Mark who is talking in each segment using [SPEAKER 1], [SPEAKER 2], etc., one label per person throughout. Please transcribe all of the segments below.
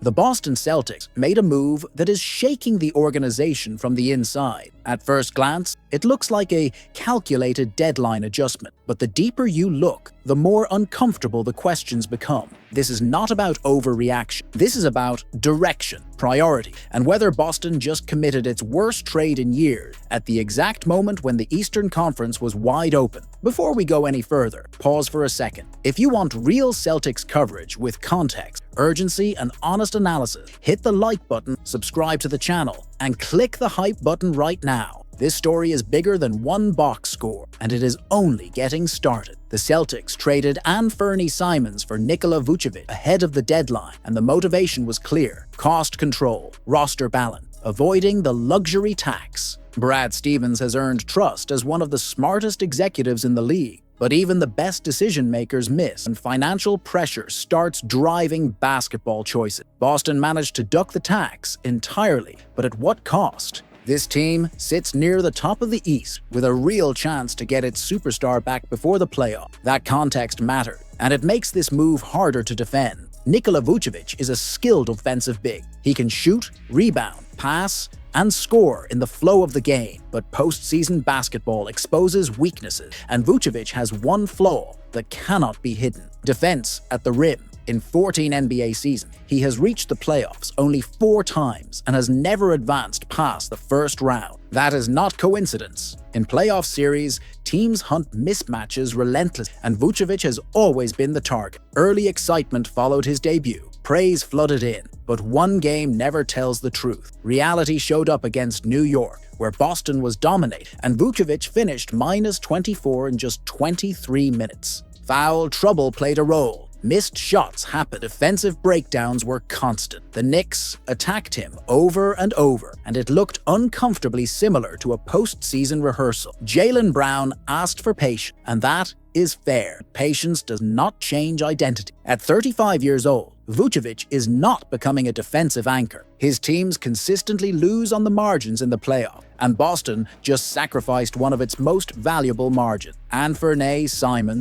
[SPEAKER 1] The Boston Celtics made a move that is shaking the organization from the inside. At first glance, it looks like a calculated deadline adjustment, but the deeper you look, the more uncomfortable the questions become. This is not about overreaction. This is about direction, priority, and whether Boston just committed its worst trade in years at the exact moment when the Eastern Conference was wide open. Before we go any further, pause for a second. If you want real Celtics coverage with context, urgency, and honest analysis, hit the like button, subscribe to the channel, and click the hype button right now. This story is bigger than one box score, and it is only getting started. The Celtics traded Anfernee Simons for Nikola Vucevic ahead of the deadline, and the motivation was clear: cost control, roster balance, avoiding the luxury tax. Brad Stevens has earned trust as one of the smartest executives in the league. But even the best decision-makers miss, and financial pressure starts driving basketball choices. Boston managed to duck the tax entirely, but at what cost? This team sits near the top of the East with a real chance to get its superstar back before the playoff. That context mattered, and it makes this move harder to defend. Nikola Vucevic is a skilled offensive big. He can shoot, rebound, pass, and score in the flow of the game, but postseason basketball exposes weaknesses, and Vucevic has one flaw that cannot be hidden: defense at the rim. In 14 NBA seasons, he has reached the playoffs only 4 times and has never advanced past the first round. That is not coincidence. In playoff series, teams hunt mismatches relentlessly, and Vucevic has always been the target. Early excitement followed his debut. Praise flooded in, but one game never tells the truth. Reality showed up against New York, where Boston was dominated, and Vucevic finished -24 in just 23 minutes. Foul trouble played a role. Missed shots happened. Defensive breakdowns were constant. The Knicks attacked him over and over, and it looked uncomfortably similar to a postseason rehearsal. Jaylen Brown asked for patience, and that is fair. Patience does not change identity. At 35 years old, Vucevic is not becoming a defensive anchor. His teams consistently lose on the margins in the playoff, and Boston just sacrificed one of its most valuable margins. Anfernee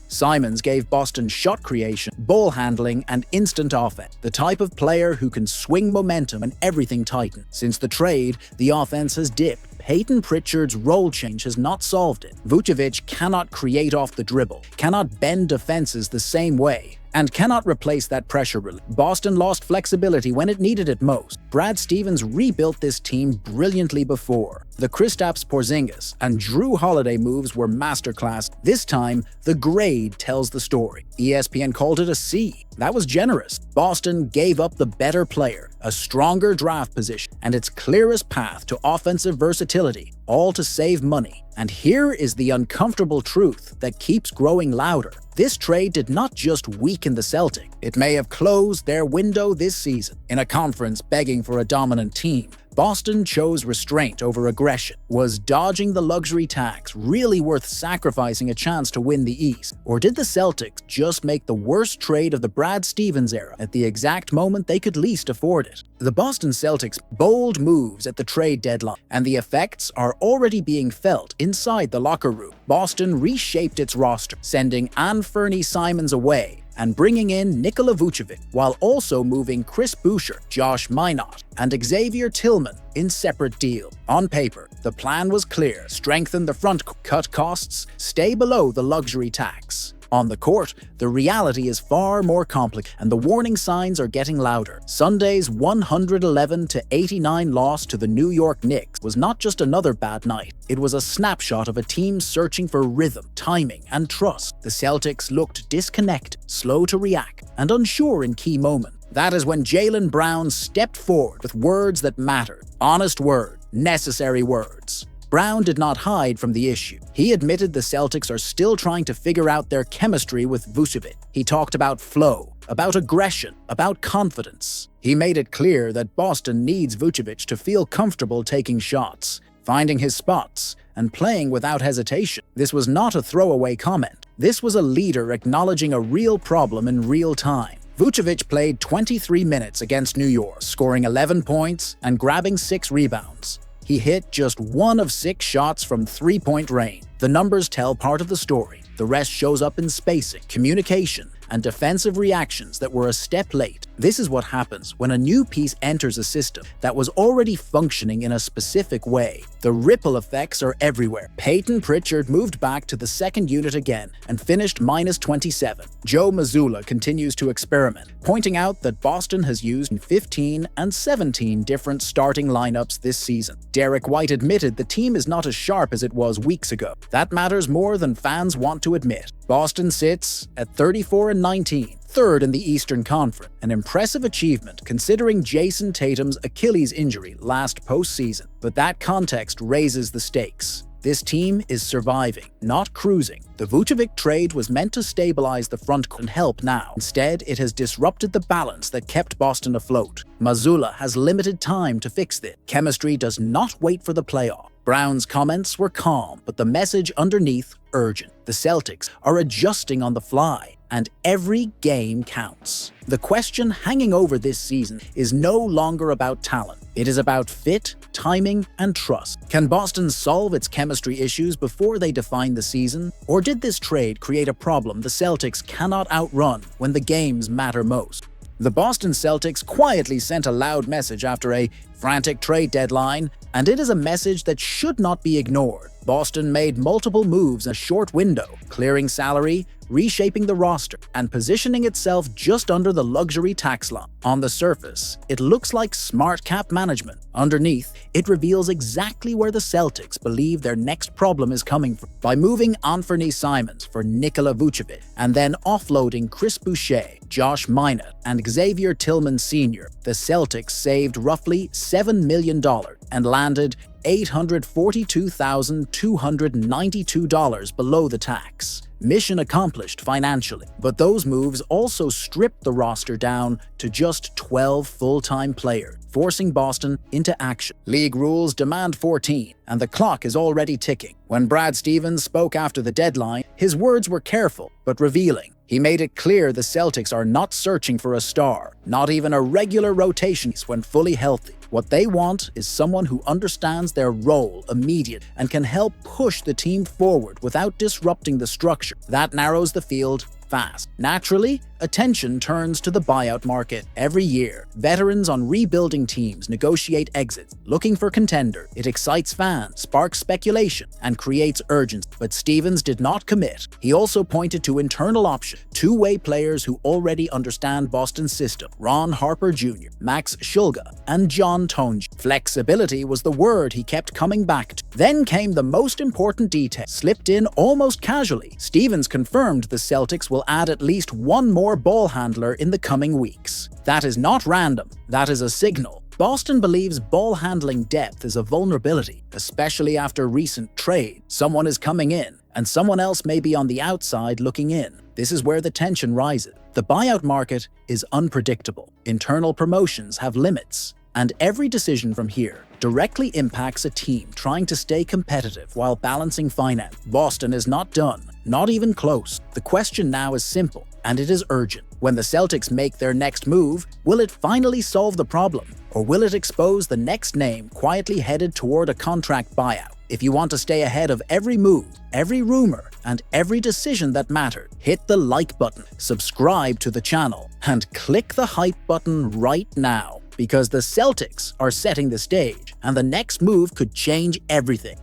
[SPEAKER 1] Simons gave Boston shot creation, ball handling, and instant offense, the type of player who can swing momentum when everything tightens. Since the trade, the offense has dipped. Peyton Pritchard's role change has not solved it. Vucevic cannot create off the dribble, cannot bend defenses the same way, and cannot replace that pressure relief. Boston lost flexibility when it needed it most. Brad Stevens rebuilt this team brilliantly before. The Kristaps Porzingis and Drew Holiday moves were masterclass. This time, the grade tells the story. ESPN called it a C. That was generous. Boston gave up the better player, a stronger draft position, and its clearest path to offensive versatility, all to save money. And here is the uncomfortable truth that keeps growing louder. This trade did not just weaken the Celtics. It may have closed their window this season. In a conference begging for a dominant team, Boston chose restraint over aggression. Was dodging the luxury tax really worth sacrificing a chance to win the East? Or did the Celtics just make the worst trade of the Brad Stevens era at the exact moment they could least afford it? The Boston Celtics' bold moves at the trade deadline, and the effects are already being felt inside the locker room. Boston reshaped its roster, sending Anfernee Simons away and bringing in Nikola Vucevic, while also moving Chris Boucher, Josh Minott, and Xavier Tillman in separate deals. On paper, the plan was clear: strengthen the front, cut costs, stay below the luxury tax. On the court, the reality is far more complex, and the warning signs are getting louder. Sunday's 111-89 loss to the New York Knicks was not just another bad night. It was a snapshot of a team searching for rhythm, timing, and trust. The Celtics looked disconnected, slow to react, and unsure in key moments. That is when Jaylen Brown stepped forward with words that mattered. Honest words, necessary words. Brown did not hide from the issue. He admitted the Celtics are still trying to figure out their chemistry with Vucevic. He talked about flow, about aggression, about confidence. He made it clear that Boston needs Vucevic to feel comfortable taking shots, finding his spots, and playing without hesitation. This was not a throwaway comment. This was a leader acknowledging a real problem in real time. Vucevic played 23 minutes against New York, scoring 11 points and grabbing 6 rebounds. He hit just 1 of 6 shots from three-point range. The numbers tell part of the story. The rest shows up in spacing, communication, and defensive reactions that were a step late. This is what happens when a new piece enters a system that was already functioning in a specific way. The ripple effects are everywhere. Peyton Pritchard moved back to the second unit again and finished -27. Joe Mazzulla continues to experiment, pointing out that Boston has used 15 and 17 different starting lineups this season. Derek White admitted the team is not as sharp as it was weeks ago. That matters more than fans want to admit. Boston sits at 34-19. Third in the Eastern Conference, an impressive achievement considering Jason Tatum's Achilles injury last postseason. But that context raises the stakes. This team is surviving, not cruising. The Vucevic trade was meant to stabilize the front court and help now. Instead, it has disrupted the balance that kept Boston afloat. Mazzulla has limited time to fix this. Chemistry does not wait for the playoff. Brown's comments were calm, but the message underneath urgent. The Celtics are adjusting on the fly, and every game counts. The question hanging over this season is no longer about talent. It is about fit, timing, and trust. Can Boston solve its chemistry issues before they define the season? Or did this trade create a problem the Celtics cannot outrun when the games matter most? The Boston Celtics quietly sent a loud message after a frantic trade deadline, and it is a message that should not be ignored. Boston made multiple moves in a short window, clearing salary, reshaping the roster, and positioning itself just under the luxury tax line. On the surface, it looks like smart cap management. Underneath, it reveals exactly where the Celtics believe their next problem is coming from. By moving Anthony Simons for Nikola Vucevic, and then offloading Chris Boucher, Josh Minott, and Xavier Tillman Sr., the Celtics saved roughly $7 million and landed $842,292 below the tax. Mission accomplished financially, but those moves also stripped the roster down to just 12 full-time players, forcing Boston into action. League rules demand 14, and the clock is already ticking. When Brad Stevens spoke after the deadline, his words were careful but revealing. He made it clear the Celtics are not searching for a star, not even a regular rotation when fully healthy. What they want is someone who understands their role immediately and can help push the team forward without disrupting the structure. That narrows the field fast. Naturally, attention turns to the buyout market. Every year, veterans on rebuilding teams negotiate exits, looking for contender. It excites fans, sparks speculation, and creates urgency. But Stevens did not commit. He also pointed to internal options, two-way players who already understand Boston's system: Ron Harper Jr., Max Shulga, and John Tonje. Flexibility was the word he kept coming back to. Then came the most important detail, slipped in almost casually. Stevens confirmed the Celtics will add at least one more ball handler in the coming weeks. That is not random, that is a signal. Boston believes ball handling depth is a vulnerability, especially after recent trade. Someone is coming in, and someone else may be on the outside looking in. This is where the tension rises. The buyout market is unpredictable. Internal promotions have limits, and every decision from here directly impacts a team trying to stay competitive while balancing finance. Boston is not done, not even close. The question now is simple, and it is urgent. When the Celtics make their next move, will it finally solve the problem? Or will it expose the next name quietly headed toward a contract buyout? If you want to stay ahead of every move, every rumor, and every decision that mattered, hit the like button, subscribe to the channel, and click the hype button right now, because the Celtics are setting the stage, and the next move could change everything.